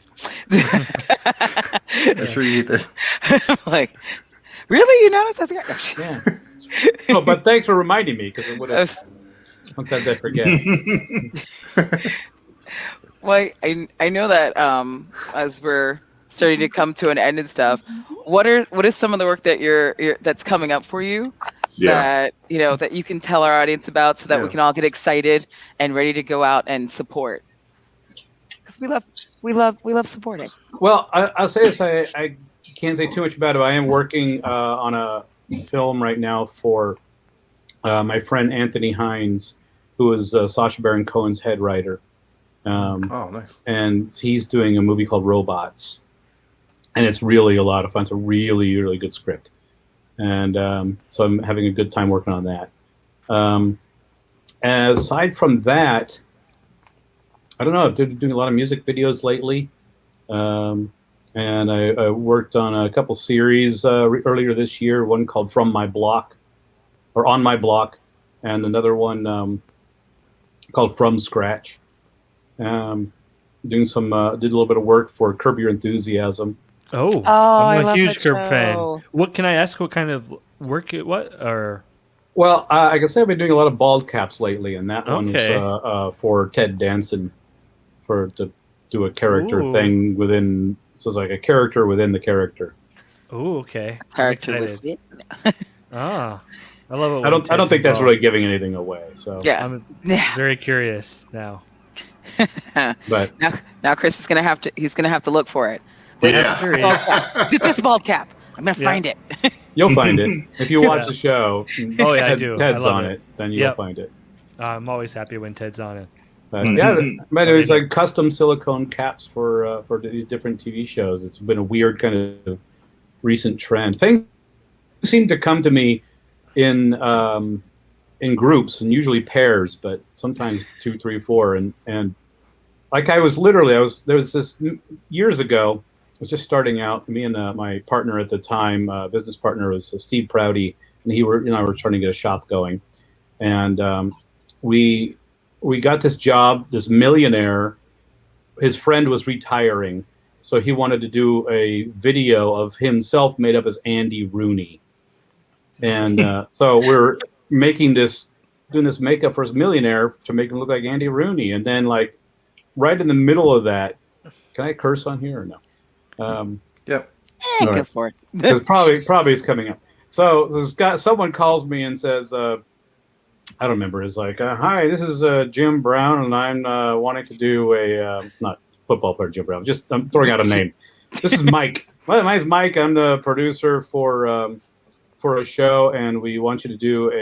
sure you did. I'm like, really? You noticed that? Yeah. No, but thanks for reminding me, because it would have. Sometimes I forget. Well, I know that as we're starting to come to an end and stuff, what is some of the work that that's coming up for you? Yeah. That you can tell our audience about, so that we can all get excited and ready to go out and support. Because we love supporting. Well, I'll say this. I can't say too much about it. I am working on a film right now for my friend Anthony Hines, who is Sacha Baron Cohen's head writer. Nice. And he's doing a movie called Robots. And it's really a lot of fun. It's a really, really good script. And so I'm having a good time working on that. Aside from that, I don't know. I've been doing a lot of music videos lately. And I worked on a couple series earlier this year, one called From My Block, or On My Block, and another one called From Scratch. Doing some, did a little bit of work for Curb Your Enthusiasm. I'm I a love huge that Curb fan. show. What can I ask? What kind of work or? Well, I can say I've been doing a lot of bald caps lately, and that one Okay. was for Ted Danson, to do a character Ooh. thing within. So it's like a character within the character. Oh, okay. I'm Character excited. with it. I love it. I don't think that's really giving anything away. So Yeah. I'm Yeah. very curious now. but Now Chris is gonna have to look for it. Yeah. Is it this bald cap? I'm gonna Yeah. find it. you'll find it if you watch Yeah. the show. Oh, yeah, I do. I Ted's love on it. it. Then you'll Yep. find it. I'm always happy when Ted's on it. But but it was like custom silicone caps for these different TV shows. It's been a weird kind of recent trend. Things seem to come to me in groups and usually pairs, but sometimes 2, 3, 4. And like there was this years ago. I was just starting out. Me and my partner at the time, business partner, was Steve Prouty, and I were trying to get a shop going, and we got this job. This millionaire, his friend was retiring, so he wanted to do a video of himself made up as Andy Rooney, and so we're doing this makeup for his millionaire to make him look like Andy Rooney, and then like right in the middle of that, can I curse on here or no? Yep. Go for it. Because probably is coming up. So someone calls me and says, I don't remember. It's like, hi, this is Jim Brown, and I'm wanting to do a not football player Jim Brown. Just I'm throwing out a name. This is Mike. My name's Mike. I'm the producer for a show, and we want you to do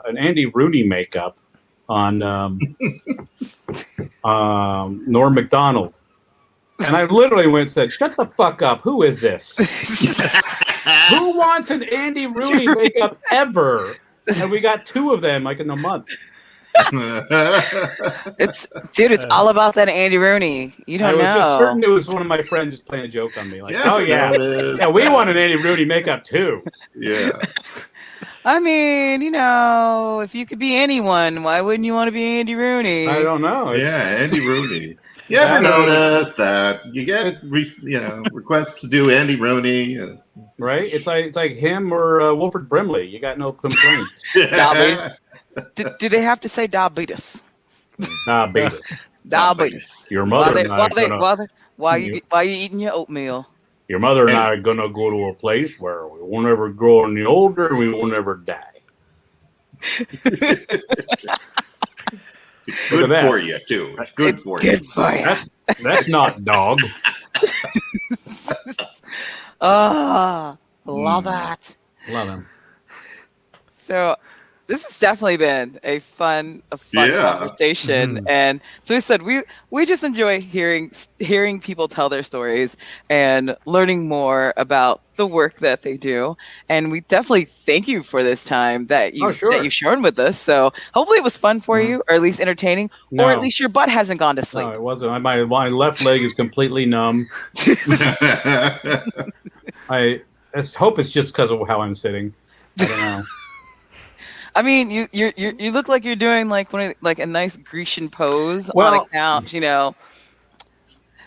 an Andy Rooney makeup on Norm Macdonald. And I literally went and said, shut the fuck up. Who is this? Who wants an Andy Rooney makeup ever? And we got 2 of them like in a month. It's all about that Andy Rooney. You don't know. I was just certain it was one of my friends just playing a joke on me. Like, we want an Andy Rooney makeup too. Yeah. I mean, if you could be anyone, why wouldn't you want to be Andy Rooney? I don't know. Andy Rooney. You ever notice that you get requests to do Andy Rooney? Right? It's like him or Wilford Brimley. You got no complaints. Do they have to say diabetes? Diabetes. Your mother while you eating your oatmeal. Your mother and I are gonna go to a place where we won't ever grow any older and we won't ever die. Good for you too. It's good for you. Good for you. That's not dog. Love it. Love him. So this has definitely been a fun conversation, and so we said we just enjoy hearing people tell their stories and learning more about the work that they do, and we definitely thank you for this time that you've shared with us. So hopefully it was fun for you, or at least entertaining, or at least your butt hasn't gone to sleep. No, it wasn't. My left leg is completely numb. I hope it's just because of how I'm sitting. I don't know. I mean, you look like you're doing like a nice Grecian pose on a couch. Let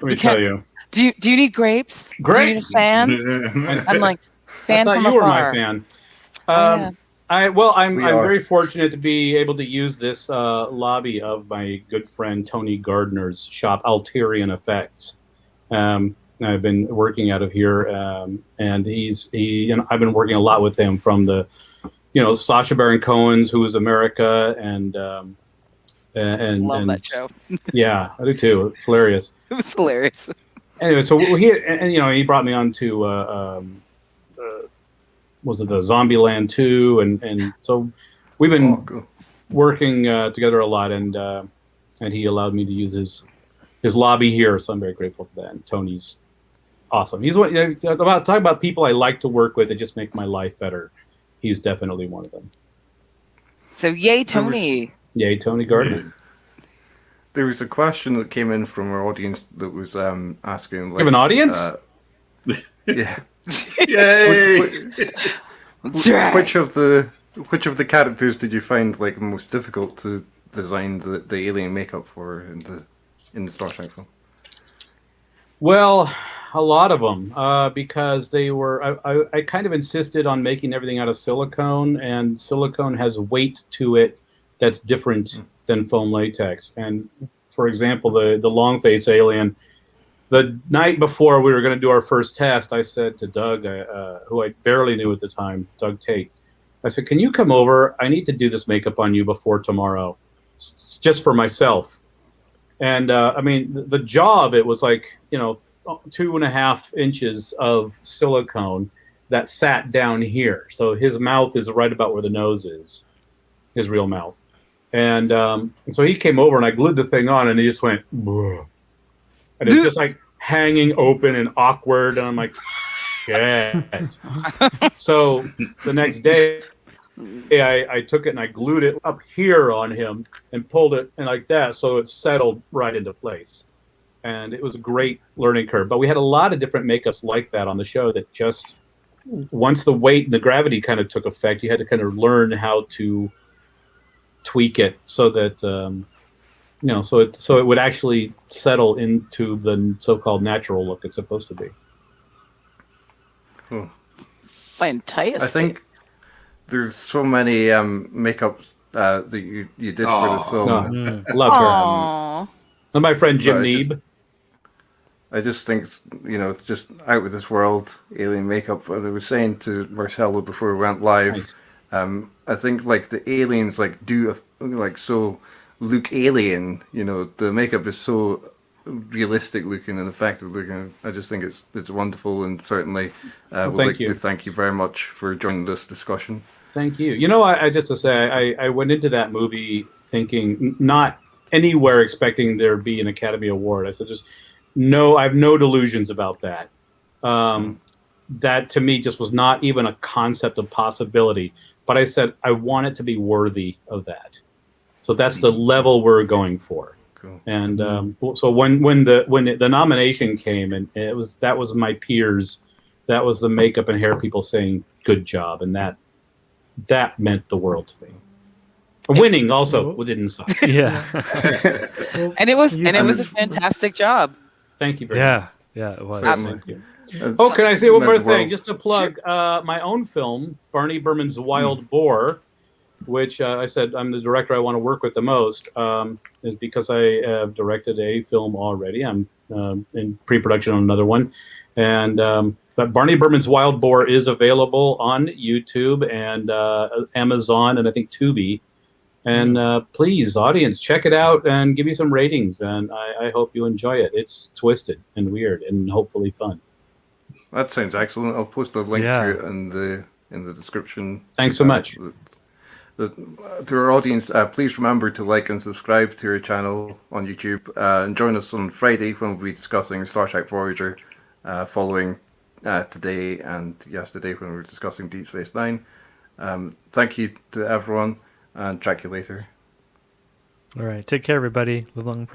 me tell you. Do you need grapes? Grapes? Do you need a fan? I'm like fan I thought from you were afar. my fan. I'm very fortunate to be able to use this lobby of my good friend Tony Gardner's shop, Alterian Effects. I've been working out of here, and I've been working a lot with him from the. Sacha Baron Cohen's Who Is America, and love that show. Yeah, I do too. It's hilarious. It was hilarious. Anyway, so he brought me on to was it the Zombieland 2, and so we've been working together a lot, and he allowed me to use his lobby here, so I'm very grateful for that. And Tony's awesome. He's talk about people I like to work with that just make my life better. He's definitely one of them. So yay, Tony. Yay, Tony Gardner. There was a question that came in from our audience that was asking. You have an audience? Yeah. Yay! Which of the characters did you find like most difficult to design the alien makeup for in the Star Trek film? Well, a lot of them, because they were. I kind of insisted on making everything out of silicone, and silicone has weight to it that's different than foam latex. And for example, the long face alien, the night before we were going to do our first test, I said to Doug, who I barely knew at the time, Doug Tate, I said, "Can you come over? I need to do this makeup on you before tomorrow, just for myself." And I mean, the jaw of it was like 2.5 inches of silicone that sat down here. So his mouth is right about where the nose is, his real mouth. And so he came over, and I glued the thing on, and he just went, "Bleh." And it's just like hanging open and awkward. And I'm like, shit. So the next day, I took it and I glued it up here on him and pulled it and like that, so it settled right into place. And it was a great learning curve. But we had a lot of different makeups like that on the show that just, once the weight and the gravity kind of took effect, you had to kind of learn how to tweak it so that so it would actually settle into the so-called natural look it's supposed to be. Cool. Fantastic. I think there's so many makeups that you did for the film. Love her. Aww. And my friend Jim But Neeb. I just think, just out with this world alien makeup. And I was saying to Marcelo before we went live, Nice. I think like the aliens do like so look alien. The makeup is so realistic looking and effective looking. I just think it's wonderful, and certainly would like to thank you very much for joining this discussion. Thank you. I just to say, I went into that movie thinking not anywhere expecting there be an Academy Award. I said, I have no delusions about that. That to me just was not even a concept of possibility. But I said, I want it to be worthy of that. So that's the level we're going for. Cool. And so when the nomination came, and that was my peers, that was the makeup and hair people saying good job, and that meant the world to me. Winning also didn't suck. Yeah. And it was a fantastic job. Thank you very much. Yeah, it was. Thank you. Oh, can I say one more thing? Just to plug my own film, Barney Burman's Wild Boar, which I said I'm the director I want to work with the most, is because I have directed a film already. I'm in pre-production on another one. And but Barney Burman's Wild Boar is available on YouTube and Amazon and I think Tubi. And please, audience, check it out and give me some ratings. And I hope you enjoy it. It's twisted and weird and hopefully fun. That sounds excellent. I'll post a link to it in the description. Thanks so much. To our audience, please remember to like and subscribe to our channel on YouTube, and join us on Friday when we'll be discussing Star Trek Voyager, following today and yesterday when we were discussing Deep Space Nine. Thank you to everyone, and track you later. All right. Take care, everybody. Live long and